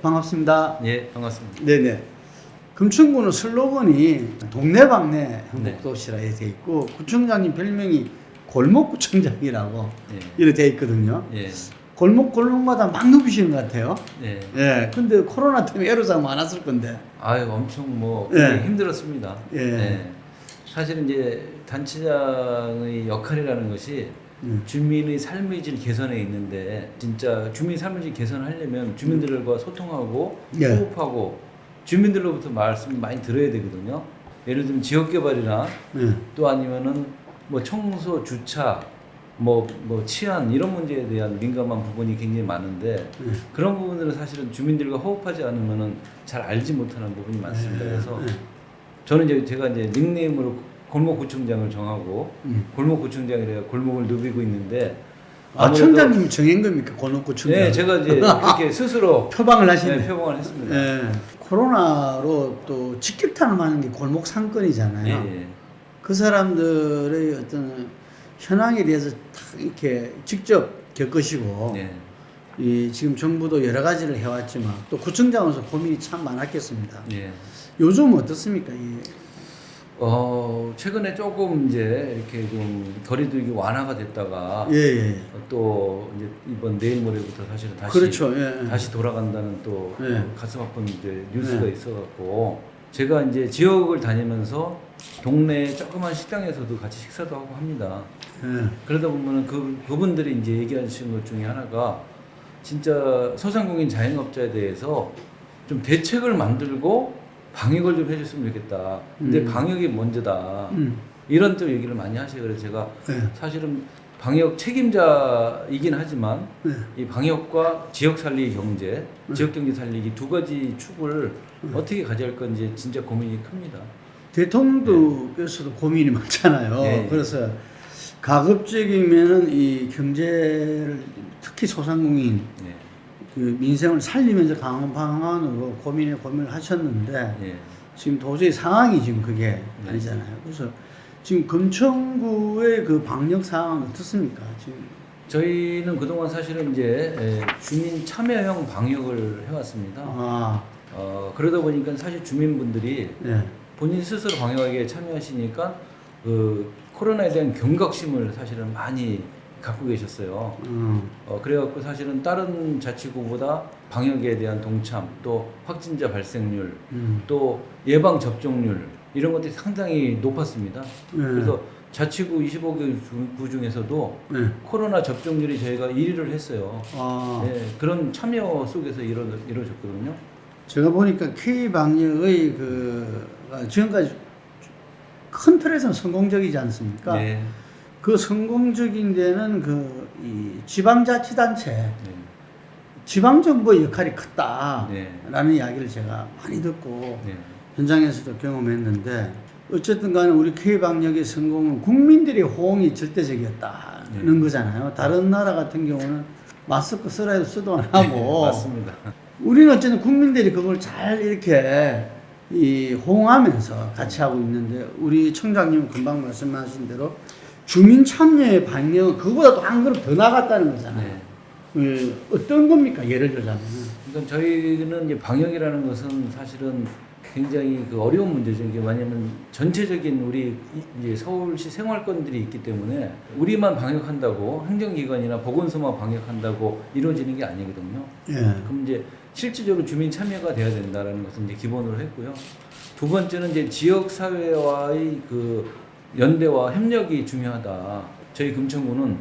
반갑습니다. 예, 반갑습니다. 네네. 금천구는 슬로건이 동네방네 행복도시라 돼 있고 구청장님 별명이 골목구청장이라고 예. 이렇게 돼 있거든요. 예. 골목마다 막 누비시는 것 같아요. 예. 예. 근데 코로나 때문에 애로사항 많았을 건데. 아유, 엄청 뭐 예. 힘들었습니다. 예. 예. 사실은 이제 단체장의 역할이라는 것이 주민의 삶의 질 개선에 있는데, 진짜 주민 삶의 질 개선하려면 주민들과 소통하고 예. 호흡하고 주민들로부터 말씀을 많이 들어야 되거든요. 예를 들면 지역 개발이나 예. 또 아니면은 뭐 청소, 주차, 뭐 치안 이런 문제에 대한 민감한 부분이 굉장히 많은데 그런 부분들은 사실은 주민들과 호흡하지 않으면은 잘 알지 못하는 부분이 많습니다. 그래서 저는 이제 제가 이제 닉네임으로 골목구청장을 정하고 골목구청장이라 골목을 누비고 있는데, 청장님이 정한 겁니까? 골목구청장. 네, 제가 이제 그렇게 스스로 표방을 하시네. 네, 표방을 했습니다. 예. 코로나로 또 직격탄하는 게 골목 상권이잖아요. 예. 그 사람들의 어떤 현황에 대해서 딱 이렇게 직접 겪으시고, 예. 이 지금 정부도 여러 가지를 해왔지만 또 구청장으로서 고민이 참 많았겠습니다. 예. 요즘 어떻습니까? 최근에 조금 이제 이렇게 좀 거리두기 완화가 됐다가 예. 또 이제 이번 내일 모레부터 사실은 다시 그렇죠. 예. 다시 돌아간다는 또 예. 가슴 아픈 이제 뉴스가 예. 있어갖고 제가 이제 지역을 다니면서 동네 조그만 식당에서도 같이 식사도 하고 합니다. 예. 그러다 보면은 그분들이 이제 얘기하시는 것 중에 하나가 진짜 소상공인 자영업자에 대해서 좀 대책을 만들고 방역을 좀 해줬으면 좋겠다. 근데 방역이 먼저다. 이런 또 얘기를 많이 하세요. 그래서 제가 사실은 방역 책임자이긴 하지만 이 방역과 지역 살리기 경제, 지역 경제 살리기 두 가지 축을 어떻게 가져갈 건지 진짜 고민이 큽니다. 대통령께서도 고민이 많잖아요. 네. 그래서 가급적이면은 이 경제를 특히 소상공인 네. 그 민생을 살리면서 강한 방안으로 고민을 하셨는데 네. 지금 도저히 상황이 지금 그게 아니잖아요. 그래서 지금 금천구의 그 방역 상황은 어떻습니까? 지금 저희는 그동안 사실은 이제 주민 참여형 방역을 해왔습니다. 그러다 보니까 사실 주민분들이 네. 본인 스스로 방역에 참여하시니까 그 코로나에 대한 경각심을 사실은 많이 갖고 계셨어요. 그래갖고 사실은 다른 자치구보다 방역에 대한 동참, 또 확진자 발생률, 또 예방 접종률 이런 것들이 상당히 높았습니다. 그래서 자치구 25개 중에서도 코로나 접종률이 저희가 1위를 했어요. 네, 그런 참여 속에서 이루어졌거든요. 제가 보니까 K 방역의 지금까지 큰 틀에서는 성공적이지 않습니까? 네. 그 성공적인 데는 이 지방자치단체, 지방정부의 역할이 컸다라는 이야기를 제가 많이 듣고 현장에서도 경험했는데, 어쨌든 간에 우리 K방역의 성공은 국민들의 호응이 절대적이었다는 거잖아요. 다른 나라 같은 경우는 마스크 쓰라 해도 쓰도 안 하고. 맞습니다. 우리는 어쨌든 국민들이 그걸 잘 이렇게 호응하면서 같이 하고 있는데, 우리 청장님은 금방 말씀하신 대로 주민 참여의 방역은 그거보다 또 한 걸음 더 나갔다는 거잖아요. 어떤 겁니까? 예를 들자면. 그러니까 저희는 이제 방역이라는 것은 사실은 굉장히 어려운 문제죠. 이게 왜냐면 전체적인 우리 이제 서울시 생활권들이 있기 때문에 우리만 방역한다고 행정기관이나 보건소만 방역한다고 이루어지는 게 아니거든요. 그럼 이제 실질적으로 주민 참여가 돼야 된다라는 것을 이제 기본으로 했고요. 두 번째는 이제 지역 사회와의 연대와 협력이 중요하다. 저희 금천구는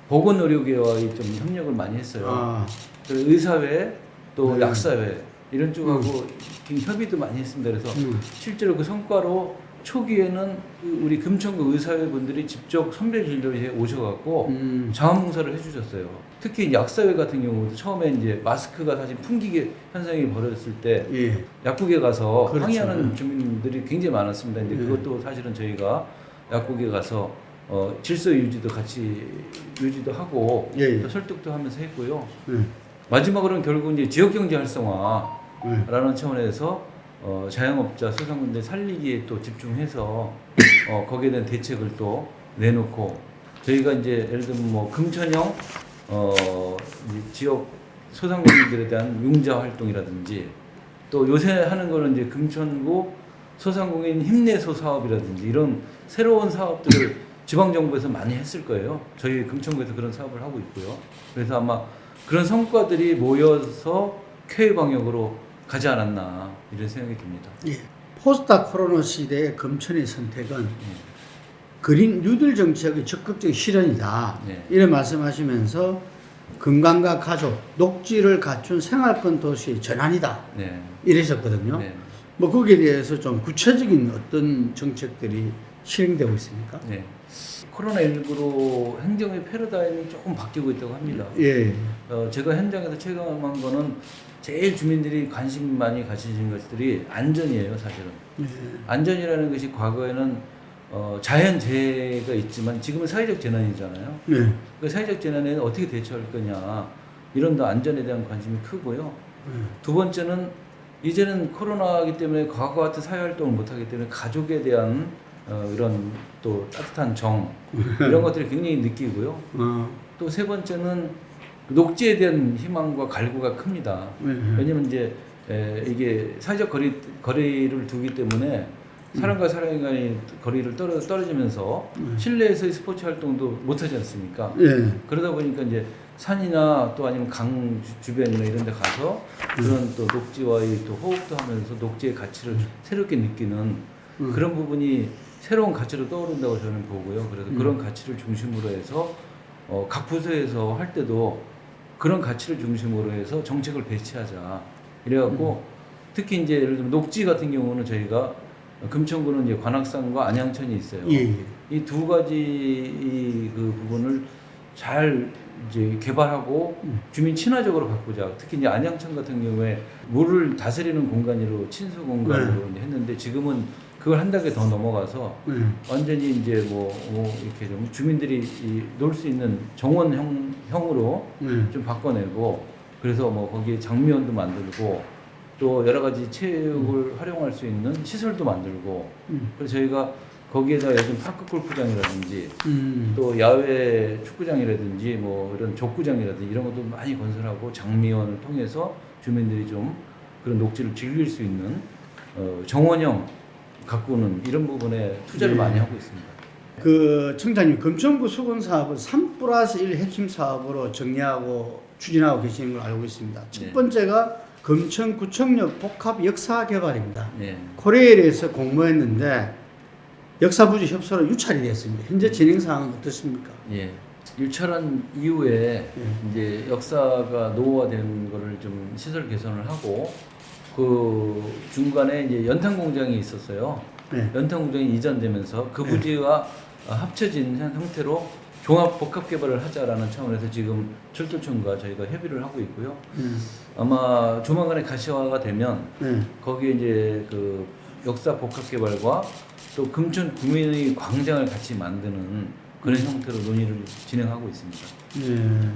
보건의료계와의 좀 협력을 많이 했어요. 그리고 의사회, 또 약사회 이런 쪽하고 협의도 많이 했습니다. 그래서 실제로 그 성과로 초기에는 우리 금천구 의사회 분들이 직접 선별 진료에 오셔갖고 자원봉사를 해주셨어요. 특히 약사회 같은 경우도 처음에 이제 마스크가 사실 풍기게 현상이 벌어졌을 때 약국에 가서 항의하는 주민들이 굉장히 많았습니다. 근데 그것도 사실은 저희가 약국에 가서 질서 유지도 같이 유지도 하고 또 설득도 하면서 했고요. 마지막으로는 결국 이제 지역경제 활성화라는 차원에서 자영업자 소상공인들 살리기에 또 집중해서 거기에 대한 대책을 또 내놓고, 저희가 이제 예를 들면 금천형 지역 소상공인들에 대한 융자 활동이라든지 또 요새 하는 거는 이제 금천구 소상공인 힘내소 사업이라든지 이런 새로운 사업들을 지방정부에서 많이 했을 거예요. 저희 금천구에서 그런 사업을 하고 있고요. 그래서 아마 그런 성과들이 모여서 K 방역으로 가지 않았나 이런 생각이 듭니다. 예. 포스트 코로나 시대의 금천의 선택은 그린 뉴딜 정책의 적극적 실현이다. 네. 이런 말씀하시면서 건강과 가족, 녹지를 갖춘 생활권 도시의 전환이다. 네. 이러셨거든요. 네. 뭐 거기에 대해서 좀 구체적인 어떤 정책들이 실행되고 있습니까? 네. 코로나19로 행정의 패러다임이 조금 바뀌고 있다고 합니다. 예. 제가 현장에서 체감한 거는 제일 주민들이 관심 많이 가지신 것들이 안전이에요, 사실은. 예. 안전이라는 것이 과거에는 자연재해가 있지만 지금은 사회적 재난이잖아요. 네. 그 사회적 재난에는 어떻게 대처할 거냐 이런 더 안전에 대한 관심이 크고요. 두 번째는 이제는 코로나이기 때문에 과거 같은 사회활동을 못하기 때문에 가족에 대한 이런 또 따뜻한 정 이런 것들을 굉장히 느끼고요. 또 세 번째는 녹지에 대한 희망과 갈구가 큽니다. 왜냐면 이제 이게 사회적 거리를 두기 때문에 사람과 사람 간의 거리를 떨어지면서 실내에서의 스포츠 활동도 못하지 않습니까? 예. 그러다 보니까 이제 산이나 또 아니면 강 주변이나 이런 데 가서 그런 또 녹지와의 또 호흡도 하면서 녹지의 가치를 새롭게 느끼는 그런 부분이 새로운 가치로 떠오른다고 저는 보고요. 그래서 그런 가치를 중심으로 해서 각 부서에서 할 때도 그런 가치를 중심으로 해서 정책을 배치하자. 이래갖고 특히 이제 예를 들면 녹지 같은 경우는 저희가 금천구는 이제 관악산과 안양천이 있어요. 예. 이 두 가지 그 부분을 잘 이제 개발하고 주민 친화적으로 바꾸자. 특히 이제 안양천 같은 경우에 물을 다스리는 공간으로 친수 공간으로 이제 했는데 지금은 그걸 한 단계 더 넘어가서 완전히 이제 뭐 이렇게 좀 주민들이 놀 수 있는 정원형으로 좀 바꿔내고 그래서 뭐 거기에 장미원도 만들고 또 여러 가지 체육을 활용할 수 있는 시설도 만들고 그래서 저희가 거기에다 요즘 파크 골프장이라든지 또 야외 축구장이라든지 뭐 이런 족구장이라든지 이런 것도 많이 건설하고 장미원을 통해서 주민들이 좀 그런 녹지를 즐길 수 있는 정원형 가꾸는 이런 부분에 투자를 많이 하고 있습니다. 그 청장님 금천구 수건 사업을 3+1 핵심 사업으로 정리하고 추진하고 계시는 걸 알고 있습니다. 첫 번째가 금천구청역 복합 역사 개발입니다. 네. 코레일에서 공모했는데 역사부지 협소로 유찰이 됐습니다. 현재 진행 상황은 어떻습니까? 예. 유찰한 이후에 이제 역사가 노후화된 거를 좀 시설 개선을 하고 그 중간에 이제 연탄 공장이 있었어요. 네. 연탄 공장이 이전되면서 그 부지와 합쳐진 형태로 종합 복합 개발을 하자라는 차원에서 지금 철도청과 저희가 협의를 하고 있고요. 아마 조만간에 가시화가 되면 거기에 이제 그 역사 복합 개발과 또 금천 구민의 광장을 같이 만드는 그런 형태로 논의를 진행하고 있습니다. 네.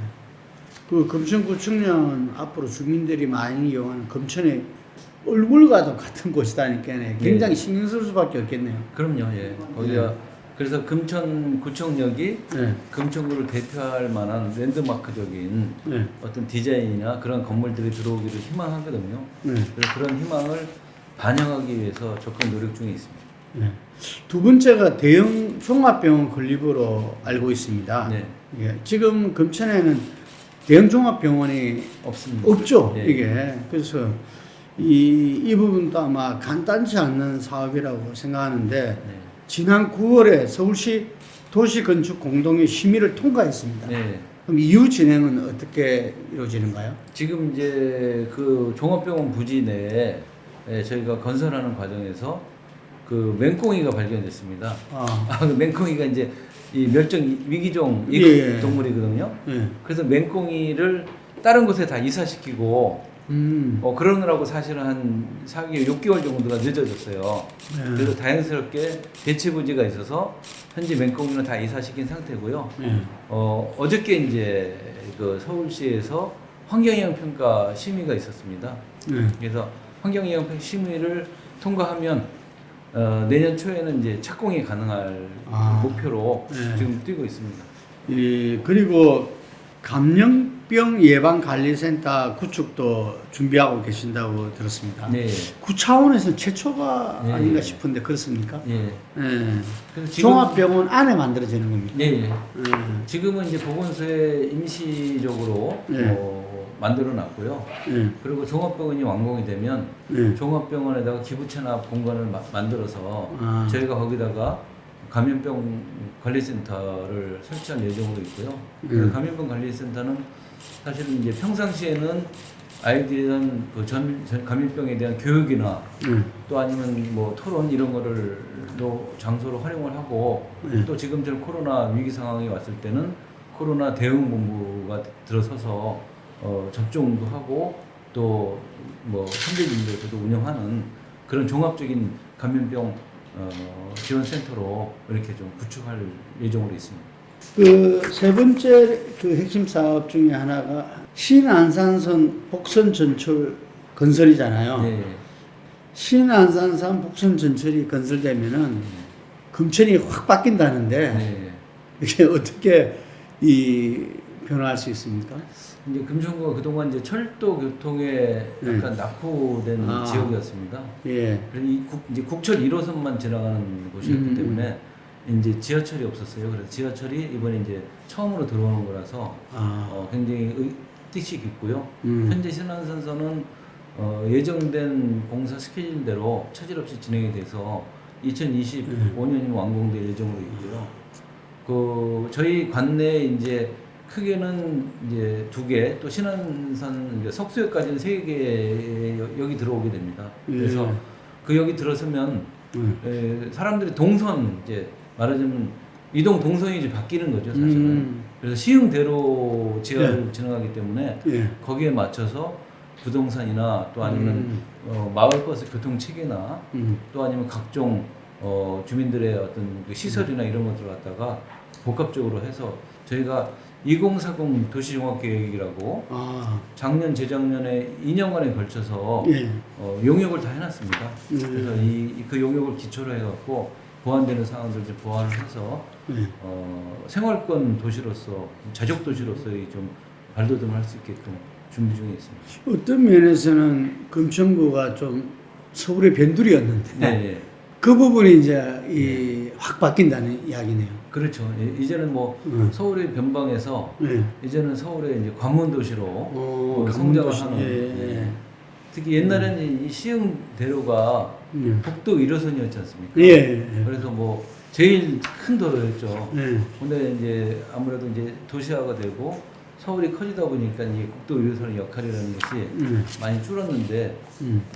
그 금천구청량은 앞으로 주민들이 많이 이용하는 금천의 얼굴과도 같은 곳이다니까 굉장히 신경 쓸 수밖에 없겠네요. 그럼요. 예. 거기가 그래서 금천구청역이 금천구를 대표할 만한 랜드마크적인 어떤 디자인이나 그런 건물들이 들어오기를 희망하거든요. 그래서 그런 희망을 반영하기 위해서 적극 노력 중에 있습니다. 두 번째가 대형 종합병원 건립으로 알고 있습니다. 예. 지금 금천에는 대형 종합병원이 없습니다. 없죠. 이게 그래서 이 부분도 아마 간단치 않는 사업이라고 생각하는데 지난 9월에 서울시 도시건축 공동의 심의를 통과했습니다. 그럼 이후 진행은 어떻게 이루어지는가요? 지금 이제 그 종합병원 부지 내에 저희가 건설하는 과정에서 그 맹꽁이가 발견됐습니다. 그 맹꽁이가 이제 이 멸종 위기종 동물이거든요. 그래서 맹꽁이를 다른 곳에 다 이사시키고 그러느라고 사실은 한 4개월, 6개월 정도가 늦어졌어요. 그래서 다행스럽게 대체 부지가 있어서 현재 맹꽁이는 다 이사시킨 상태고요. 어저께 이제 그 서울시에서 환경영향평가 심의가 있었습니다. 그래서 환경영향평가 심의를 통과하면 내년 초에는 이제 착공이 가능할 목표로 지금 뛰고 있습니다. 그리고 감령 광병 예방관리센터 구축도 준비하고 계신다고 들었습니다. 네. 그 차원에서 최초가 네. 아닌가 싶은데 그렇습니까? 예. 예. 그래서 지금 종합병원 안에 만들어지는 겁니까? 예. 예. 예. 지금은 이제 보건소에 임시적으로 네. 만들어 놨고요. 예. 그리고 종합병원이 완공이 되면 예. 종합병원에다가 기부채납 공간을 만들어서 아. 저희가 거기다가 감염병 관리센터를 설치할 예정으로 있고요. 감염병 관리센터는 사실은 이제 평상시에는 아이들에 대한 그 감염병에 대한 교육이나 또 아니면 뭐 토론 이런 거를 또 장소로 활용을 하고 또 지금처럼 코로나 위기 상황이 왔을 때는 코로나 대응 본부가 들어서서 접종도 하고 또 뭐 선배님들도 운영하는 그런 종합적인 감염병 지원센터로 이렇게 좀 구축할 예정으로 있습니다. 그 세 번째 그 핵심 사업 중에 하나가 신안산선 복선 전철 건설이잖아요. 네. 신안산선 복선 전철이 건설되면은 금천이 확 바뀐다는데 네. 이게 어떻게 이 변화할 수 있습니까? 이제 금천구가 그동안 이제 철도 교통에 약간 낙후된 지역이었습니다. 예. 그래서 이제 국철 1호선만 지나가는 곳이었기 때문에 이제 지하철이 없었어요. 그래서 지하철이 이번에 이제 처음으로 들어오는 거라서 굉장히 뜻이 깊고요. 현재 신안산선은 예정된 공사 스케줄대로 차질 없이 진행이 돼서 2025년이 완공될 예정으로 있고요. 그 저희 관내에 이제 크게는 이제 2개, 또 신안산 이제 석수역까지는 3개 역이 들어오게 됩니다. 그래서 그 역이 들어서면 사람들이 동선 이제 말하자면 이동 동선이 이제 바뀌는 거죠, 사실은. 그래서 시흥대로 지하를 지나가기 때문에 거기에 맞춰서 부동산이나 또 아니면 마을버스 교통 체계나 또 아니면 각종 주민들의 어떤 그 시설이나 이런 것들을 갖다가 복합적으로 해서 저희가 2040 도시종합계획이라고 작년 재작년에 2년간에 걸쳐서 용역을 다 해놨습니다. 그래서 그 용역을 기초로 해갖고 보완되는 사항들 좀 보완을 해서 생활권 도시로서 자족 도시로서의 좀 발돋움을 할 수 있게끔 준비 중에 있습니다. 어떤 면에서는 금천구가 좀 서울의 변두리였는데 네. 그 부분이 이제 확 바뀐다는 이야기네요. 그렇죠. 이제는 뭐 서울의 변방에서 이제는 서울의 이제 관문 도시로 성장을 하는. 특히 옛날에는 이 시흥대로가 북도 1호선이었지 않습니까? 그래서 뭐 제일 큰 도로였죠. 근데 이제 아무래도 이제 도시화가 되고 서울이 커지다 보니까 이 국도 1호선의 역할이라는 것이 많이 줄었는데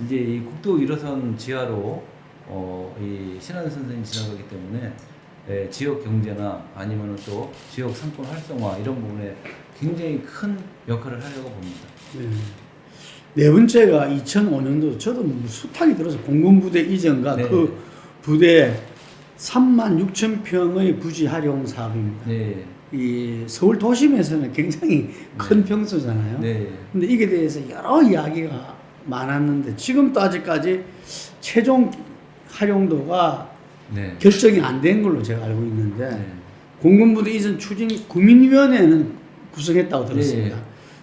이제 이 국도 1호선 지하로 이 신안선선이 지나가기 때문에 지역 경제나 아니면 또 지역 상권 활성화 이런 부분에 굉장히 큰 역할을 하려고 봅니다. 네 번째가 2005년도 저도 수탁이 들어서 공군부대 이전과 그 부대 36,000평의 부지 활용 사업입니다. 이 서울 도심에서는 굉장히 큰 평수잖아요. 근데 이게 대해서 여러 이야기가 많았는데 지금도 아직까지 최종 활용도가 결정이 안 된 걸로 제가 알고 있는데 공군부대 이전 추진 구민위원회는 구성했다고 들었습니다.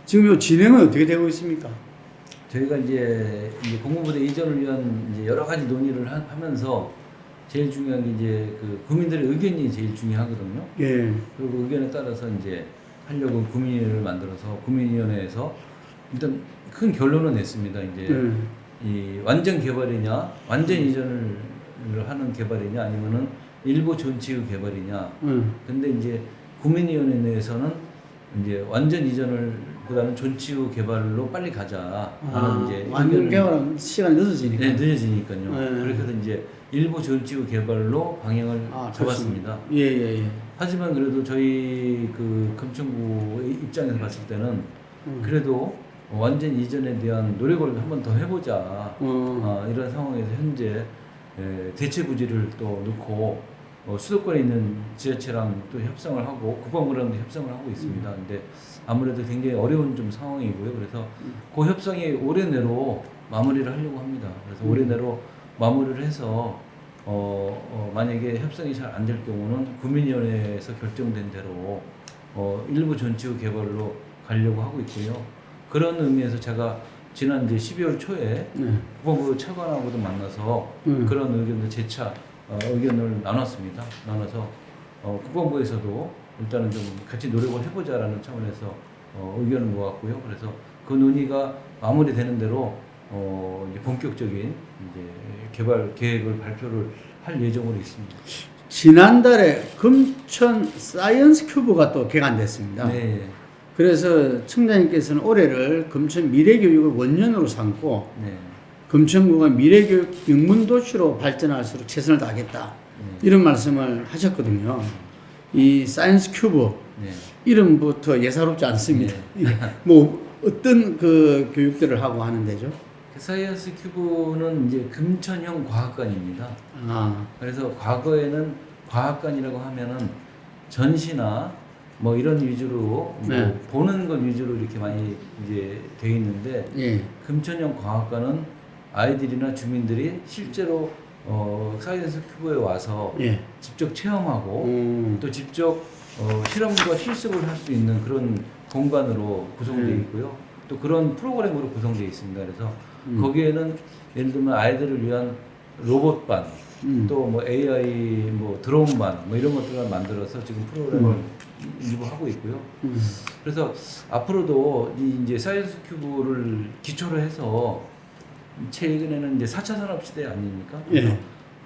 지금 이 진행은 어떻게 되고 있습니까? 저희가 이제 공군부대 이전을 위한 이제 여러 가지 논의를 하면서 제일 중요한 게 이제 그 구민들의 의견이 제일 중요하거든요. 그리고 의견에 따라서 이제 하려고 구민위원회를 만들어서 구민위원회에서 일단 큰 결론을 냈습니다. 이제 이 완전 개발이냐, 완전 이전을 하는 개발이냐, 아니면은 일부 존치의 개발이냐. 근데 이제 구민위원회 내에서는 이제 완전 이전을 보다는 존치의 개발로 빨리 가자. 이제 완전 개발은 시간이 늦어지니까. 네, 늦어지니까요. 그렇게 해서 이제 일부 존치의 개발로 방향을 잡았습니다. 하지만 그래도 저희 그 금천구 입장에서 봤을 때는 그래도 완전 이전에 대한 노력을 한 번 더 해보자. 이런 상황에서 현재 대체 부지를 또 넣고 수도권에 있는 지자체랑 또 협상을 하고 국방부랑도 협상을 하고 있습니다. 근데 아무래도 굉장히 어려운 좀 상황이고요. 그래서 그 협상이 올해 내로 마무리를 하려고 합니다. 그래서 올해 내로 마무리를 해서 만약에 협상이 잘 안 될 경우는 구민위원회에서 결정된 대로 일부 전치의 개발로 가려고 하고 있고요. 그런 의미에서 제가 지난 이제 12월 초에 국방부 차관하고도 만나서 그런 의견을 재차 의견을 나눴습니다. 나눠서 국방부에서도 일단은 좀 같이 노력을 해보자라는 차원에서 의견을 모았고요. 그래서 그 논의가 마무리되는 대로 이제 본격적인 이제 개발 계획을 발표를 할 예정으로 있습니다. 지난달에 금천 사이언스 큐브가 또 개관됐습니다. 네. 그래서 청장님께서는 올해를 금천 미래교육을 원년으로 삼고 네. 금천구가 미래교육 명문도시로 발전할수록 최선을 다하겠다. 이런 말씀을 하셨거든요. 이 사이언스 큐브 네. 이름부터 예사롭지 않습니다. 뭐 어떤 그 교육들을 하고 하는 데죠? 사이언스 큐브는 이제 금천형 과학관입니다. 아, 그래서 과거에는 과학관이라고 하면은 전시나 뭐 이런 위주로 뭐 네. 보는 것 위주로 이렇게 많이 이제 돼 있는데 예. 금천형 과학관은 아이들이나 주민들이 실제로 사이언스 큐브에 와서 예. 직접 체험하고 또 직접 실험과 실습을 할 수 있는 그런 공간으로 구성되어 있고요. 또 그런 프로그램으로 구성되어 있습니다. 그래서 거기에는 예를 들면 아이들을 위한 로봇반, 또 뭐 AI 뭐 드론반 뭐 이런 것들을 만들어서 지금 프로그램을 일부 하고 있고요. 그래서 앞으로도 이제 사이언스 큐브를 기초로 해서 최근에는 이제 4차 산업 시대 아닙니까? 예.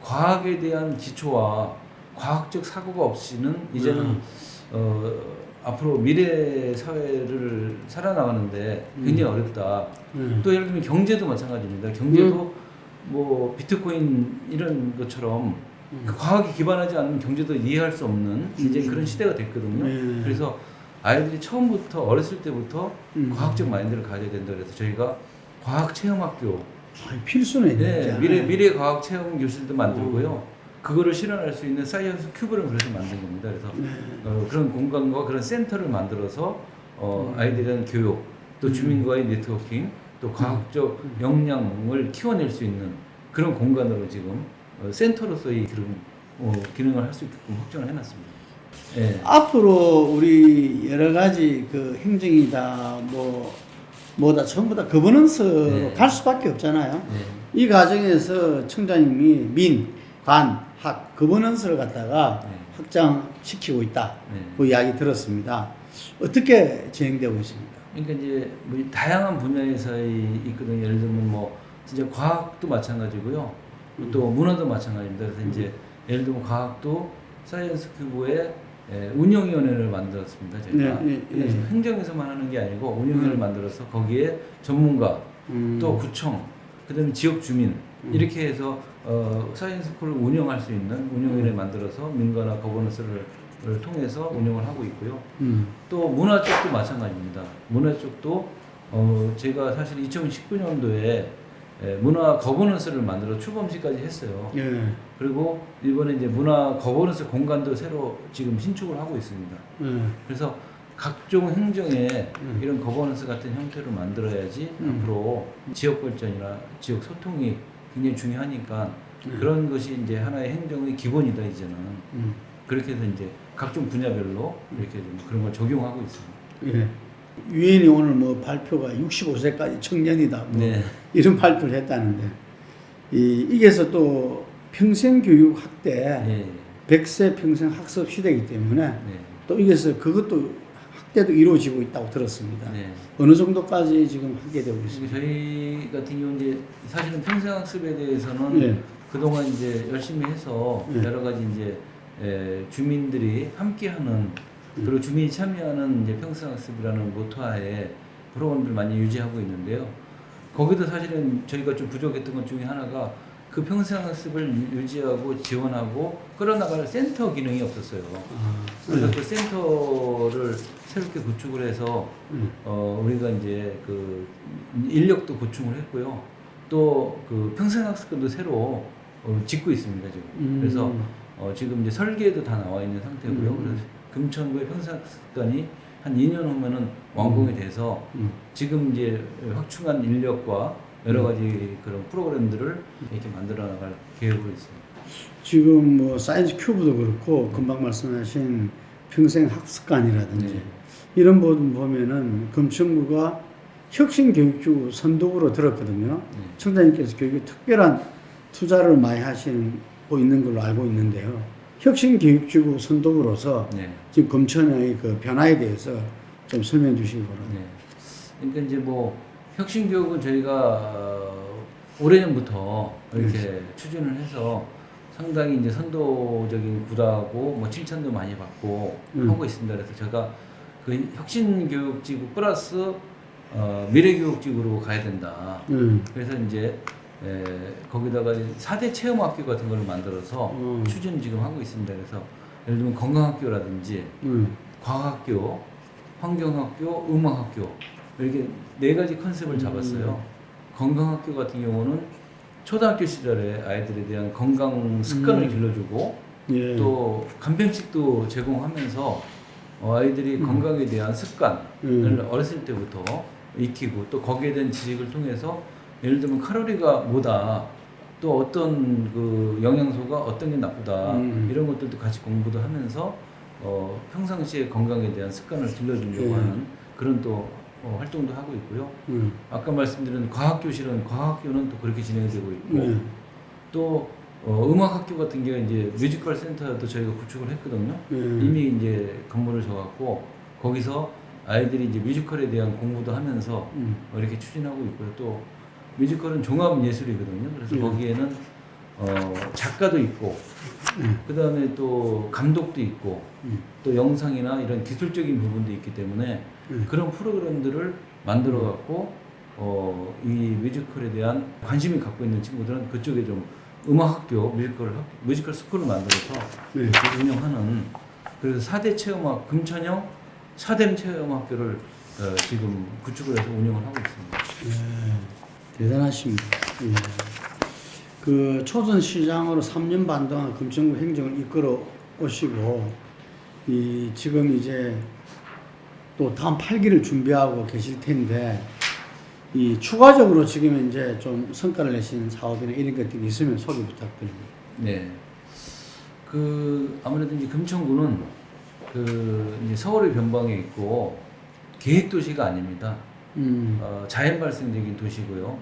과학에 대한 기초와 과학적 사고가 없이는 이제는 앞으로 미래 사회를 살아나가는데 굉장히 어렵다. 또 예를 들면 경제도 마찬가지입니다. 경제도 뭐 비트코인 이런 것처럼 그 과학에 기반하지 않으면 경제도 이해할 수 없는 이제 그런 시대가 됐거든요. 그래서 아이들이 처음부터 어렸을 때부터 과학적 마인드를 가져야 된다. 그래서 저희가 과학 체험학교, 필수네. 네, 미래 과학 체험 교실도 만들고요. 그거를 실현할 수 있는 사이언스 큐브를 그래서 만든 겁니다. 그래서 그런 공간과 그런 센터를 만들어서 아이들에 대한 교육, 또 주민과의 네트워킹, 또 과학적 역량을 키워낼 수 있는 그런 공간으로 지금 센터로서의 그런 기능을 할 수 있게끔 확정을 해놨습니다. 네. 앞으로 우리 여러 가지 그 행정이다 뭐다 전부 다 거버넌스로 네. 갈 수밖에 없잖아요. 네. 이 과정에서 청장님이 민, 관, 학 거버넌스를 갖다가 네. 확장시키고 있다. 네. 그 이야기 들었습니다. 어떻게 진행되고 있습니까? 그러니까 이제 뭐 다양한 분야에서 있거든요. 예를 들면 뭐 진짜 과학도 마찬가지고요. 또 문화도 마찬가지입니다. 그래서 이제 예를 들면 과학도 사이언스 큐브에 운영위원회를 만들었습니다. 저희가 그래서 행정에서만 하는 게 아니고 운영위원회를 만들어서 거기에 전문가, 또 구청, 그다음에 지역 주민 이렇게 해서 사이언스 쿨을 운영할 수 있는 운영위원회를 만들어서 민가나 거버넌스를 통해서 운영을 하고 있고요. 또 문화 쪽도 마찬가지입니다. 문화 쪽도 제가 사실 2019년도에 문화 거버넌스를 만들어 출범식까지 했어요. 예. 그리고 이번에 이제 문화 거버넌스 공간도 새로 지금 신축을 하고 있습니다. 그래서 각종 행정에 이런 거버넌스 같은 형태로 만들어야지 앞으로 지역 발전이나 지역 소통이 굉장히 중요하니까 그런 것이 이제 하나의 행정의 기본이다 이제는. 그렇게 해서 이제 각종 분야별로 이렇게 좀 그런 걸 적용하고 있습니다. 예. 유엔이 오늘 뭐 발표가 65세까지 청년이다. 뭐 네. 이런 발표를 했다는데 이게서 또 평생교육 확대, 네. 100세 평생 학습 시대이기 때문에 네. 또 이게서 그것도 확대도 이루어지고 있다고 들었습니다. 네. 어느 정도까지 지금 하게 되고 있습니다. 저희 같은 경우 이제 사실은 평생학습에 대해서는 네. 그동안 이제 열심히 해서 여러 가지 이제 주민들이 함께하는 그리고 주민이 참여하는 이제 평생학습이라는 모토하에 프로그램들 많이 유지하고 있는데요. 거기도 사실은 저희가 좀 부족했던 것 중에 하나가 그 평생학습을 유지하고 지원하고 끌어나갈 센터 기능이 없었어요. 그래서 그 센터를 새롭게 구축을 해서 우리가 이제 그 인력도 보충을 했고요. 또 그 평생학습관도 새로 짓고 있습니다 지금. 그래서 지금 이제 설계도 다 나와 있는 상태고요. 그래서 금천구의 평생학습관이 한 2년 후면은 완공이 돼서 지금 이제 확충한 인력과 여러 가지 그런 프로그램들을 이렇게 만들어 나갈 계획으로 있습니다. 지금 뭐 사이언스 큐브도 그렇고 금방 말씀하신 평생 학습관이라든지 이런 부분 보면은 금천구가 혁신교육주 선도구로 들었거든요. 청장님께서 교육에 특별한 투자를 많이 하시고 있는 걸로 알고 있는데요. 혁신교육주 선도구로서 네. 지금 금천의 그 변화에 대해서 좀 설명해 주시기 바랍니다. 네. 그러니까 이제 뭐 혁신교육은 저희가 오래전부터 이렇게 추진을 해서 상당히 이제 선도적인 구라고 뭐 칭찬도 많이 받고 하고 있습니다. 그래서 제가 그 혁신교육지구 플러스 미래교육지구로 가야 된다. 그래서 이제 거기다가 4대 체험학교 같은 걸 만들어서 추진 지금 하고 있습니다. 그래서 예를 들면 건강학교라든지 과학학교, 환경학교, 음악학교 이렇게 4가지 컨셉을 잡았어요. 건강학교 같은 경우는 초등학교 시절에 아이들에 대한 건강 습관을 길러주고 예. 또 간편식도 제공하면서 아이들이 건강에 대한 습관을 어렸을 때부터 익히고 또 거기에 대한 지식을 통해서 예를 들면 칼로리가 뭐다 또 어떤 그 영양소가 어떤 게 나쁘다 이런 것들도 같이 공부도 하면서 평상시에 건강에 대한 습관을 길러주려고 하는 그런 또 활동도 하고 있고요. 아까 말씀드린 과학교실은 과학교는 또 그렇게 진행되고 있고 또 음악학교 같은 경우 이제 뮤지컬 센터도 저희가 구축을 했거든요. 이미 이제 건물을 져갖고 거기서 아이들이 이제 뮤지컬에 대한 공부도 하면서 이렇게 추진하고 있고요. 또 뮤지컬은 종합 예술이거든요. 그래서 거기에는 작가도 있고 그 다음에 또 감독도 있고 또 영상이나 이런 기술적인 부분도 있기 때문에 그런 프로그램들을 만들어 갖고 이 뮤지컬에 대한 관심이 갖고 있는 친구들은 그쪽에 좀 음악학교, 뮤지컬 스쿨을 만들어서 이렇게 운영하는 그래서 4대 체험학 금천형 4대 체험학교를 지금 구축을 해서 운영을 하고 있습니다. 대단하십니다. 예. 그 초선시장으로 3년 반 동안 금천구 행정을 이끌어 오시고 지금 이제 또 다음 8기를 준비하고 계실 텐데 추가적으로 지금 이제 좀 성과를 내신 사업이나 이런 것들이 있으면 소개 부탁드립니다. 네. 그 아무래도 이제 금천구는 그 이제 서울의 변방에 있고 계획 도시가 아닙니다. 자연 발생적인 도시고요.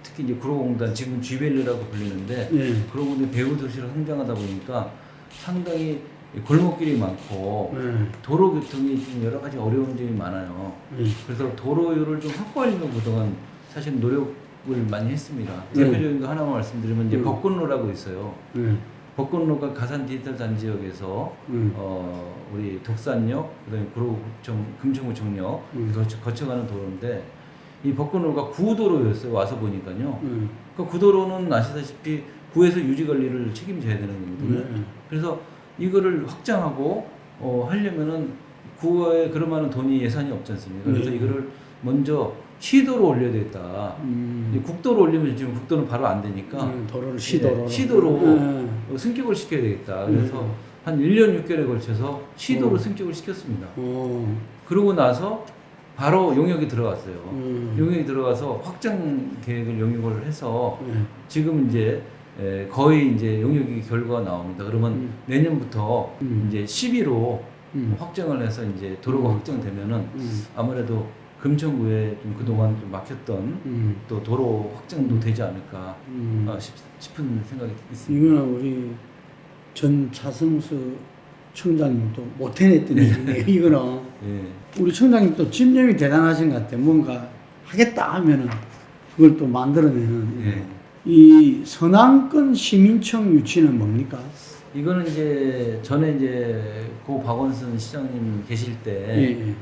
특히 이제 구로공단 지금 쥐밸리라고 불리는데 구로공단 배후 도시로 성장하다 보니까 상당히 골목길이 많고 도로 교통이 좀 여러 가지 어려운 점이 많아요. 그래서 도로율을 좀 확보하려고 그동안 사실 노력을 많이 했습니다. 대표적인 거 하나만 말씀드리면 이제 벚꽃로라고 있어요. 벚꽃로가 가산 디지털 단지역에서 우리 독산역, 그다음에 구로구청, 금천구청역 거쳐가는 도로인데 이 벚꽃로가 구도로였어요. 와서 보니까요. 그 구도로는 아시다시피 구에서 유지 관리를 책임져야 되는 거거든요. 그래서 이거를 확장하고 하려면은 구에 그럴 만한 돈이 예산이 없지 않습니까? 그래서 이거를 먼저 시도로 올려야 되겠다. 국도로 올리면 지금 국도는 바로 안 되니까 도로를 시도로 시도로 승격을 시켜야 되겠다. 그래서 한 1년 6개월에 걸쳐서 시도로 승격을 시켰습니다. 그러고 나서 바로 용역이 들어갔어요. 용역이 들어가서 확장 계획을 용역을 해서 지금 이제 거의 이제 용역이 결과가 나옵니다. 그러면 내년부터 이제 12로 확장을 해서 이제 도로가 확장되면은 아무래도 금천구에 좀 그동안 좀 막혔던 또 도로 확장도 되지 않을까 싶은 생각이 있습니다. 이거는 우리 전 차승수 청장님도 못 해냈던 얘기네요. 이거는 우리 청장님도 집념이 대단하신 것 같아요. 뭔가 하겠다 하면은 그걸 또 만들어내는. 이 선안권 시민청 유치는 뭡니까? 이거는 이제 전에 이제 고 박원순 시장님 계실 때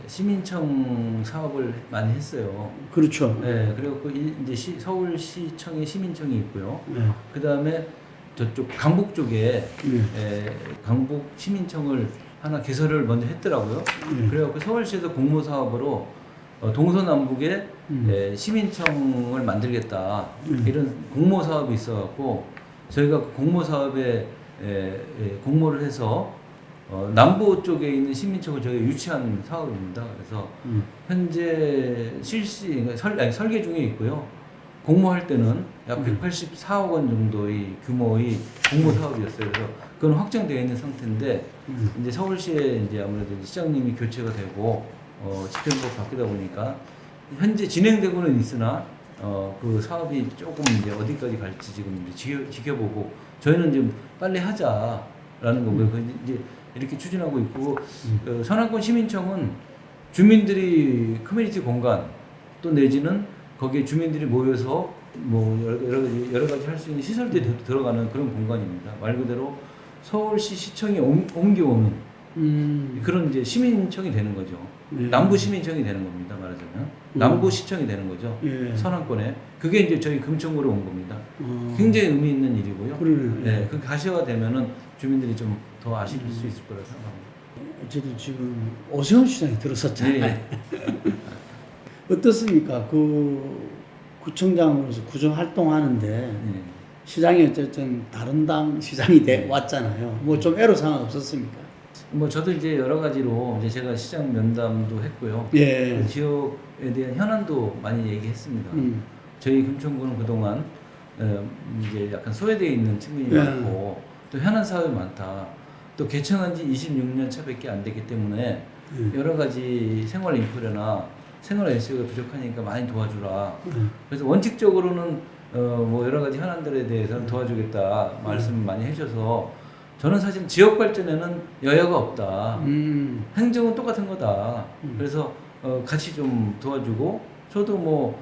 시민청 사업을 많이 했어요. 그렇죠. 그리고 이제 서울시청에 시민청이 있고요. 그 다음에 저쪽 강북 쪽에 강북 시민청을 하나 개설을 먼저 했더라고요. 그래갖고 서울시에서 공모 사업으로 동서남북에 시민청을 만들겠다 이런 공모 사업이 있어갖고 저희가 그 공모 사업에 공모를 해서 남부 쪽에 있는 시민청을 저희가 유치한 사업입니다. 그래서 현재 설계 중에 있고요. 공모할 때는 약 184억 원 정도의 규모의 공모 사업이었어요. 그래서 그건 확정되어 있는 상태인데 이제 서울시에 이제 아무래도 시장님이 교체가 되고 집행부가 바뀌다 보니까 현재 진행되고는 있으나 그 사업이 조금 이제 어디까지 갈지 지금 이제 지켜보고 저희는 좀 빨리 하자라는 거고요. 이제 이렇게 추진하고 있고 선안권 시민청은 주민들이 커뮤니티 공간 또 내지는 거기에 주민들이 모여서 뭐 여러 가지 할 수 있는 시설들이 들어가는 그런 공간입니다. 말 그대로 서울시 시청에 옮겨오는 그런 이제 시민청이 되는 거죠. 남부 시민청이 되는 겁니다. 말하자면 남부 시청이 되는 거죠. 선안권에 그게 이제 저희 금천구로 온 겁니다. 굉장히 의미 있는 일이고요. 네, 그 가시화되면은 주민들이 좀 더 아실 수 있을 거라고 생각합니다. 어쨌든 지금 오세훈 시장이 들어섰잖아요. 네. 어떻습니까? 그 구청장으로서 구청 활동하는데 네. 시장이 어쨌든 다른 당 시장이 돼 왔잖아요. 뭐 좀 애로사항 없었습니까? 뭐 저도 이제 여러 가지로 이제 제가 시장 면담도 했고요. 예. 그 지역에 대한 현안도 많이 얘기했습니다. 저희 금천구는 그동안 이제 약간 소외되어 있는 측면이 많고 또 현안 사업이 많다. 또 개청한 지 26년 차밖에 안 됐기 때문에 여러 가지 생활 인프라나 생활 SO가 부족하니까 많이 도와주라. 그래서 원칙적으로는 뭐 여러 가지 현안들에 대해서는 도와주겠다 말씀을 많이 해줘서 저는 사실 지역 발전에는 여야가 없다. 행정은 똑같은 거다. 그래서 같이 좀 도와주고 저도 뭐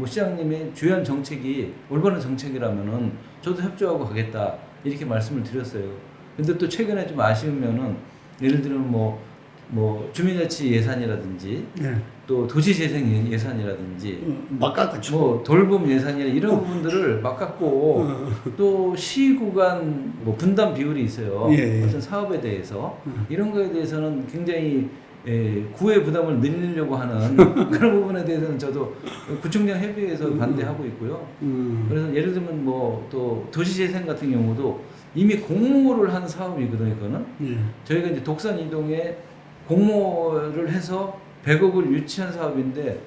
시장님의 주요한 정책이 올바른 정책이라면은 저도 협조하고 가겠다 이렇게 말씀을 드렸어요. 근데 또 최근에 좀 아쉬우면은 예를 들면 뭐 주민자치 예산이라든지 또 도시재생 예산이라든지 막 깎았죠. 뭐 돌봄 예산이나 이런 부분들을 막 깎고 또 시 구간 뭐 분담 비율이 있어요. 어떤 사업에 대해서 이런 거에 대해서는 굉장히 구의 부담을 늘리려고 하는 그런 부분에 대해서는 저도 구청장 협의회에서 반대하고 있고요. 그래서 예를 들면 뭐 또 도시재생 같은 경우도 이미 공모를 한 사업이거든요. 그거는 저희가 이제 독산 이동에 공모를 해서 100억을 유치한 사업인데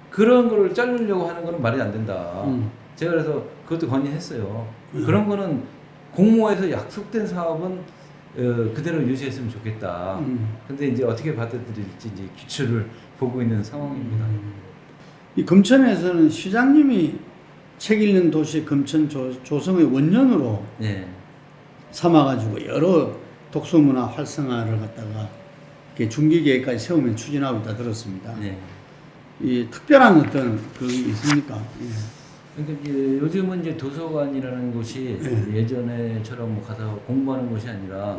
그런 거를 자르려고 하는 거는 말이 안 된다. 제가 그래서 그것도 건의했어요. 그런 거는 공모에서 약속된 사업은 그대로 유지했으면 좋겠다. 근데 이제 어떻게 받아들일지 이제 기초를 보고 있는 상황입니다. 이 금천에서는 시장님이 책 읽는 도시 금천 조성의 원년으로 삼아가지고 여러 독서문화 활성화를 갖다가 중기 계획까지 세우면 추진하고 있다 들었습니다. 이 특별한 어떤 그게 있습니까? 그러니까 이제 요즘은 이제 도서관이라는 곳이 예전에처럼 뭐 가서 공부하는 곳이 아니라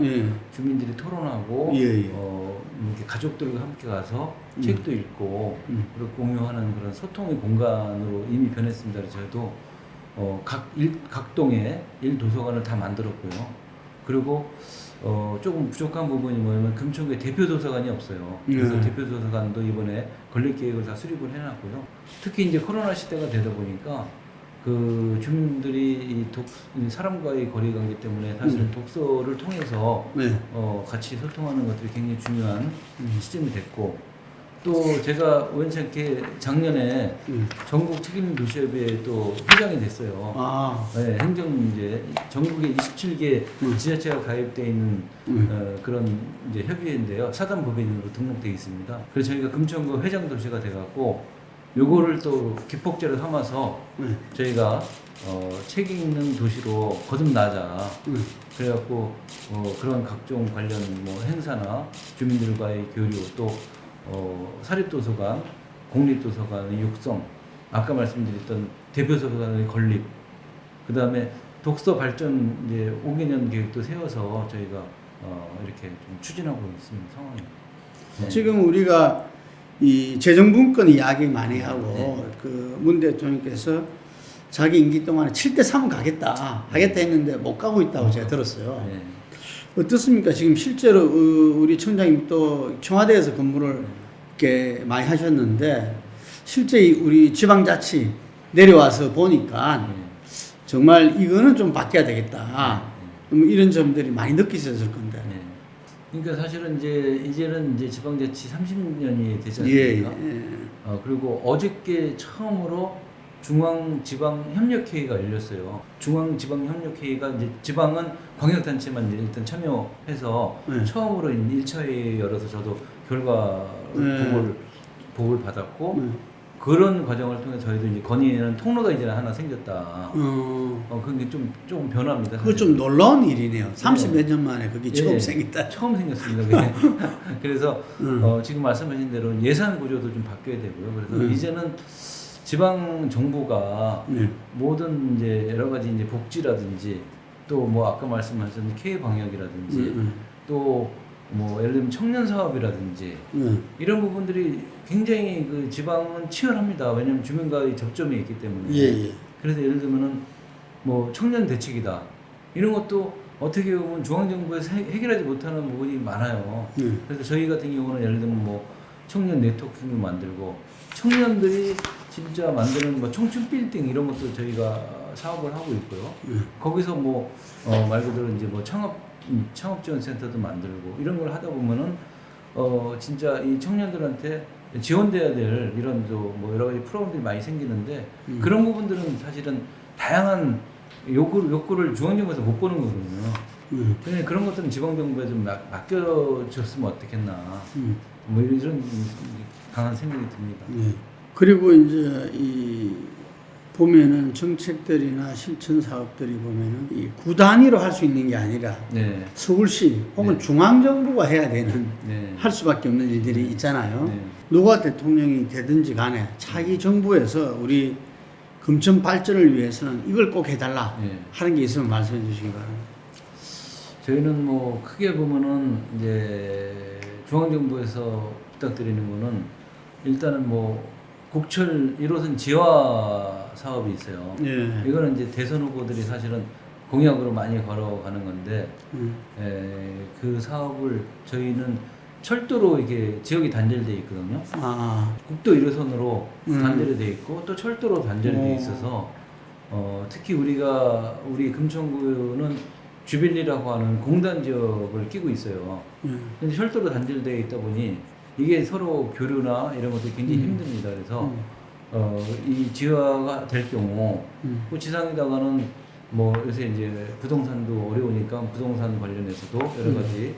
주민들이 토론하고 이렇게 가족들과 함께 가서 책도 읽고 그리고 공유하는 그런 소통의 공간으로 이미 변했습니다. 그래서 저희도 각 동에 1도서관을 다 만들었고요. 그리고 조금 부족한 부분이 뭐냐면 금천구에 대표 도서관이 없어요. 그래서 대표 도서관도 이번에 건립 계획을 다 수립을 해놨고요. 특히 이제 코로나 시대가 되다 보니까 그 주민들이 이 사람과의 거리관계 때문에 사실 독서를 통해서 같이 소통하는 것들이 굉장히 중요한 시점이 됐고 또 제가 우연찮게 작년에 전국 책임 도시협의회 또 회장이 됐어요. 행정 문제 전국에 27개 지자체가 가입되어 있는 그런 이제 협의회인데요. 사단 법인으로 등록되어 있습니다. 그래서 저희가 금천구 회장 도시가 돼갖고 요거를 또 기폭제로 삼아서 저희가 책 읽는 도시로 거듭나자. 그래갖고 그런 각종 관련 뭐 행사나 주민들과의 교류 또 사립도서관, 공립도서관의 육성, 아까 말씀드렸던 대표도서관의 건립, 그 다음에 독서 발전 이제 5개년 계획도 세워서 저희가 이렇게 좀 추진하고 있는 상황입니다. 지금 우리가 이 재정분권 이야기 많이 하고 그 문 대통령께서 자기 임기 동안에 7대3은 가겠다 했는데 못 가고 있다고 제가 들었어요. 어떻습니까? 지금 실제로 우리 청장님 또 청와대에서 근무를 이렇게 많이 하셨는데 실제 우리 지방자치 내려와서 보니까 정말 이거는 좀 바뀌어야 되겠다. 이런 점들이 많이 느끼셨을 건데. 그러니까 사실은 이제는 지방자치 30년이 되지 않습니까? 그리고 어저께 처음으로 중앙지방협력회의가 열렸어요. 중앙지방협력회의가 이제 지방은 광역단체만 이제 일단 참여해서 네. 처음으로 1차 회의 열어서 저도 결과 네. 보고를 받았고 네. 그런 과정을 통해 저희도 이제 건의하는 통로가 이제 하나 생겼다. 그게 조금 변화입니다. 그거 좀 놀라운 일이네요. 30몇 년 만에 그게 처음 예, 생겼다. 처음 생겼습니다. 그게. 그래서 지금 말씀하신 대로 예산 구조도 좀 바뀌어야 되고요. 그래서 이제는 지방 정부가 네. 모든 이제 여러 가지 이제 복지라든지 또 뭐 아까 말씀하신 K 방역이라든지 또 뭐 예를 들면 청년 사업이라든지 이런 부분들이 굉장히 그 지방은 치열합니다. 왜냐하면 주민과의 접점이 있기 때문에. 예. 그래서 예를 들면은 뭐 청년 대책이다 이런 것도 어떻게 보면 중앙정부에서 해결하지 못하는 부분이 많아요. 그래서 저희 같은 경우는 예를 들면 뭐 청년 네트워킹을 만들고 청년들이 진짜 만드는 뭐 청춘 빌딩 이런 것도 저희가 사업을 하고 있고요. 거기서 뭐 말 그대로 이제 뭐 창업 지원 센터도 만들고 이런 걸 하다 보면은 진짜 이 청년들한테 지원돼야 될 이런 뭐 여러 가지 프로그램들이 많이 생기는데 그런 부분들은 사실은 다양한 욕구를 중앙정부에서 못 보는 거거든요. 그냥 그런 것들은 지방정부에 좀 맡겨줬으면 어떻겠나. 뭐 이런 강한 생각이 듭니다. 네. 그리고 이제 이 보면은 정책들이나 실천 사업들이 보면은 이 구 단위로 할 수 있는 게 아니라 네. 서울시 혹은 네. 중앙정부가 해야 되는 네. 할 수밖에 없는 일들이 있잖아요. 네. 누가 대통령이 되든지 간에 차기 정부에서 우리 금천 발전을 위해서는 이걸 꼭 해달라 네. 하는 게 있으면 말씀해 주시기 바랍니다. 저희는 뭐 크게 보면은 이제 중앙정부에서 부탁드리는 거는 일단은 뭐 국철 1호선 지화 사업이 있어요. 예. 이거는 이제 대선 후보들이 사실은 공약으로 많이 걸어가는 건데 그 사업을 저희는 철도로 이게 지역이 단절돼 있거든요. 국도 1호선으로 단절이 돼 있고 또 철도로 단절이 돼 있어서 특히 우리 금천구는 주빌리라고 하는 공단 지역을 끼고 있어요. 근데 철도로 단절되어 있다 보니 이게 서로 교류나 이런 것들이 굉장히 힘듭니다. 그래서 이 지화가 될 경우 그 지상에다가는 뭐 요새 이제 부동산도 어려우니까 부동산 관련해서도 여러 가지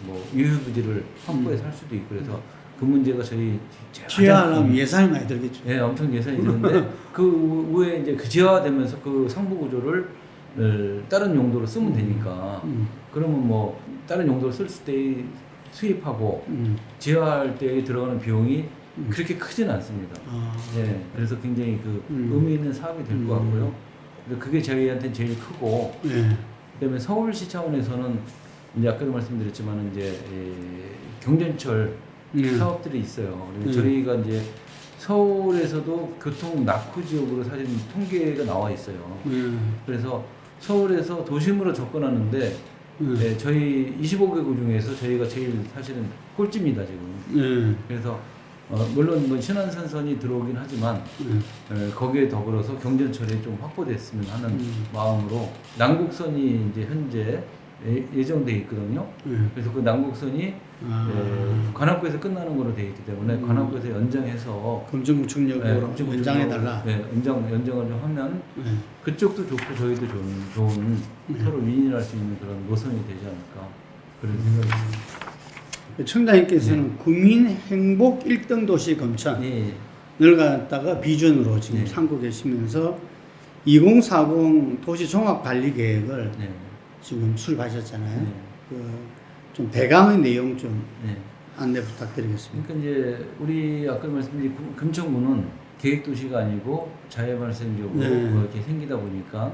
뭐 유휴부지를 확보해서 할 수도 있고 그래서 그 문제가 저희 지하하려면 예산이 많이 들겠죠. 예, 엄청 예산이 드는데 그 후에 이제 그 지하되면서 그 상부 구조를 다른 용도로 쓰면 되니까 그러면 뭐 다른 용도로 쓸 때 수입하고 지하할 때 들어가는 비용이 그렇게 크지는 않습니다. 예, 그래서 굉장히 그 의미 있는 사업이 될 것 같고요. 그게 저희한테는 제일 크고 그다음에 서울시 차원에서는 이제 아까도 말씀드렸지만 이제 경전철 사업들이 있어요. 그리고 저희가 이제 서울에서도 교통 낙후 지역으로 사실 통계가 나와 있어요. 그래서 서울에서 도심으로 접근하는데 저희 25개구 중에서 저희가 제일 사실은 꼴찌입니다 지금. 그래서 물론 뭐 신안산선이 들어오긴 하지만 거기에 더불어서 경전철이 좀 확보됐으면 하는 마음으로 남국선이 이제 현재 예정돼 있거든요. 그래서 그 남국선이 관악구에서 끝나는 거로 돼 있기 때문에 관악구에서 연장해서 금천구청역으로 연장해달라. 네, 연장을 좀 하면 그쪽도 좋고 저희도 좋은 서로 윈윈할 수 있는 그런 노선이 되지 않을까 그런 생각이 듭니다. 청장님께서는 국민 행복 1등 도시 금천을 갖다가 비전으로 지금 삼고 계시면서 2040 도시 종합 관리 계획을 지금 수립하셨잖아요. 좀 대강의 내용 좀 안내 부탁드리겠습니다. 그러니까 이제 우리 아까 말씀드린 금천구는 계획도시가 아니고 자연발생적으로 이렇게 생기다 보니까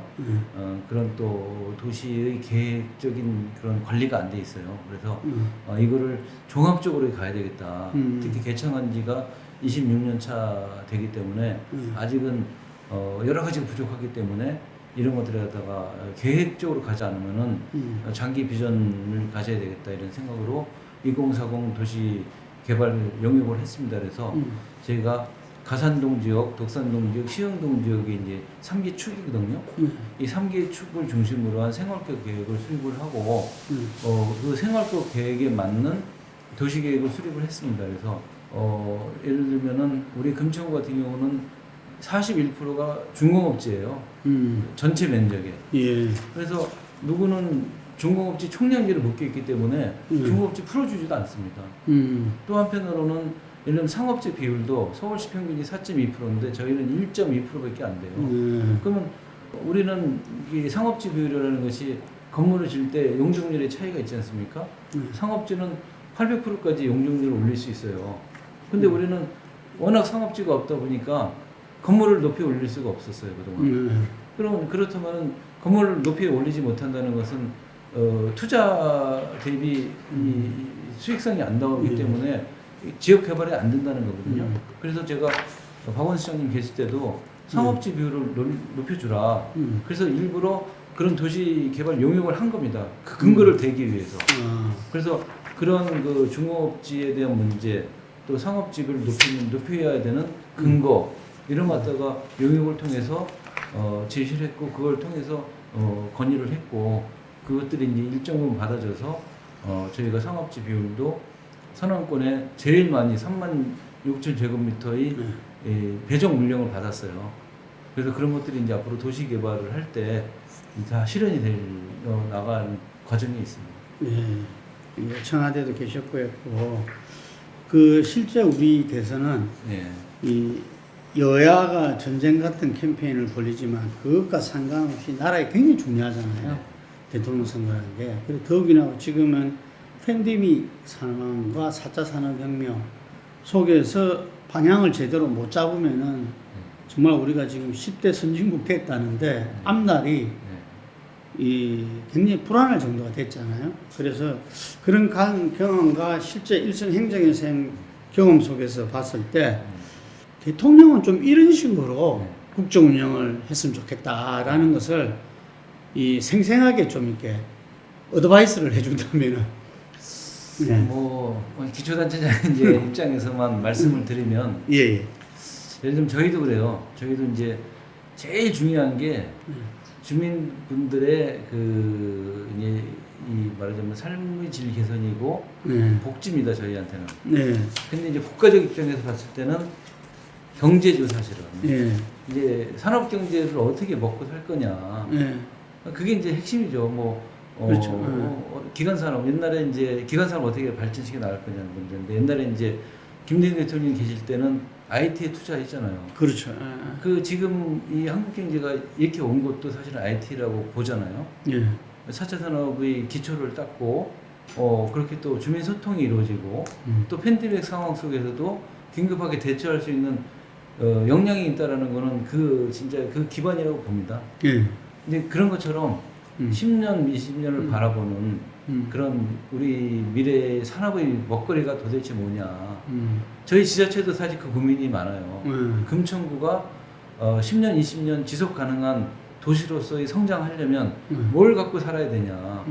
그런 또 도시의 계획적인 그런 관리가 안 돼 있어요. 그래서 이거를 종합적으로 가야 되겠다. 특히 개청한 지가 26년 차 되기 때문에 아직은 여러 가지가 부족하기 때문에 이런 것들에 갖다가 계획적으로 가지 않으면은 장기 비전을 가져야 되겠다 이런 생각으로 2040 도시 개발 영역을 했습니다. 그래서 저희가 가산동 지역, 독산동 지역, 시흥동 지역이 이제 3개 축이거든요. 이 3개 축을 중심으로 한 생활적 계획을 수립을 하고 그 생활적 계획에 맞는 도시 계획을 수립을 했습니다. 그래서 예를 들면은 우리 금천구 같은 경우는 41%가 중공업지예요. 전체 면적에. 예. 그래서 누구는 중공업지 총량지를 묶여 있기 때문에 중공업지 풀어주지도 않습니다. 또 한편으로는 예를 들면 상업지 비율도 서울시 평균이 4.2%인데 저희는 1.2%밖에 안 돼요. 그러면 우리는 이 상업지 비율이라는 것이 건물을 지을 때 용적률의 차이가 있지 않습니까? 상업지는 800%까지 용적률을 올릴 수 있어요. 근데 우리는 워낙 상업지가 없다 보니까 건물을 높이 올릴 수가 없었어요, 그동안. 그럼 그렇다면 건물을 높이 올리지 못한다는 것은 투자 대비 이 수익성이 안 나오기 때문에 지역 개발이 안 된다는 거거든요. 그래서 제가 박원순 시장님 계실 때도 상업지 비율을 높여주라. 그래서 일부러 그런 도시 개발 용역을 한 겁니다. 그 근거를 대기 위해서. 그래서 그런 그 중공업지에 대한 문제, 또 상업지를 높여야 되는 근거 이런 거 갖다가 용역을 통해서 제시를 했고 그걸 통해서 건의를 했고 그것들이 이제 일정 부분 받아져서 저희가 상업지 비율도 선왕권에 제일 많이 36,000제곱미터의 배정 물량을 받았어요. 그래서 그런 것들이 이제 앞으로 도시 개발을 할 때 다 실현이 될 나가는 과정이 있습니다. 예. 청와대도 계셨고 했고 그 실제 우리 대선은 이 여야가 전쟁 같은 캠페인을 벌이지만 그것과 상관없이 나라에 굉장히 중요하잖아요. 대통령 선거라는 게. 그리고 더욱이나 지금은 팬데믹 상황과 4차 산업혁명 속에서 방향을 제대로 못 잡으면은 정말 우리가 지금 10대 선진국 됐다는데 앞날이 이 굉장히 불안할 정도가 됐잖아요. 그래서 그런 경험과 실제 일선 행정에서 경험 속에서 봤을 때 대통령은 좀 이런 식으로 국정 운영을 했으면 좋겠다라는 것을 이 생생하게 좀 이렇게 어드바이스를 해준다면은 뭐 기초단체장 이제 입장에서만 말씀을 드리면 예를 들면 저희도 그래요. 저희도 이제 제일 중요한 게 주민분들의 그 이제 이 말하자면 삶의 질 개선이고 복지입니다. 저희한테는. 근데 이제 국가적 입장에서 봤을 때는 경제죠, 사실은. 이제 산업 경제를 어떻게 먹고 살 거냐. 그게 이제 핵심이죠. 뭐 그렇죠. 기관 산업 옛날에 이제 기관 산업 어떻게 발전시켜 나갈 거냐는 문제인데 옛날에 이제 김대중 대통령이 계실 때는 IT에 투자했잖아요. 그렇죠. 그 지금 이 한국 경제가 이렇게 온 것도 사실은 IT라고 보잖아요. 4차 산업의 기초를 닦고 그렇게 또 주민 소통이 이루어지고 또 팬데믹 상황 속에서도 긴급하게 대처할 수 있는 역량이 있다라는 거는 그 진짜 그 기반이라고 봅니다. 근데 그런 것처럼 10년, 20년을 바라보는 그런 우리 미래의 산업의 먹거리가 도대체 뭐냐. 저희 지자체도 사실 그 고민이 많아요. 금천구가 10년, 20년 지속 가능한 도시로서의 성장하려면 뭘 갖고 살아야 되냐.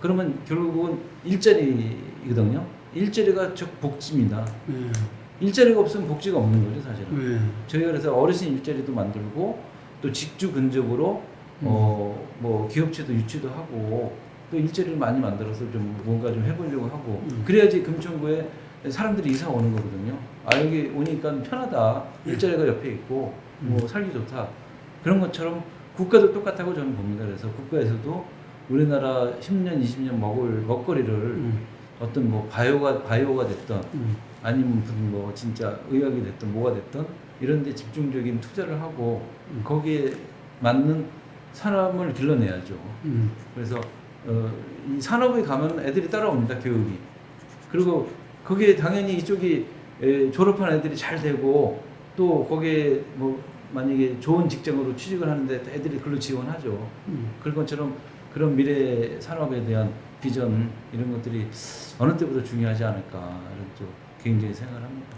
그러면 결국은 일자리거든요. 일자리가 즉 복지입니다. 일자리가 없으면 복지가 없는 거죠, 사실은. 저희가 그래서 어르신 일자리도 만들고 또 직주 근접으로 뭐 기업체도 유치도 하고 또 일자리를 많이 만들어서 좀 뭔가 좀 해보려고 하고 그래야지 금천구에 사람들이 이사 오는 거거든요. 아 여기 오니까 편하다. 일자리가 옆에 있고 뭐 살기 좋다. 그런 것처럼 국가도 똑같다고 저는 봅니다. 그래서 국가에서도 우리나라 10년, 20년 먹을 먹거리를 어떤 뭐 바이오가 됐던 아니면 무슨 뭐 진짜 의학이 됐던 뭐가 됐던 이런 데 집중적인 투자를 하고 거기에 맞는 사람을 길러내야죠. 그래서 이 산업에 가면 애들이 따라옵니다. 교육이. 그리고 거기에 당연히 이쪽이 졸업한 애들이 잘 되고 또 거기에 뭐 만약에 좋은 직장으로 취직을 하는데 애들이 글로 지원하죠. 그런 것처럼 그런 미래 산업에 대한 비전 이런 것들이 어느 때보다 중요하지 않을까 이런 좀 개인적인 생각을 합니다.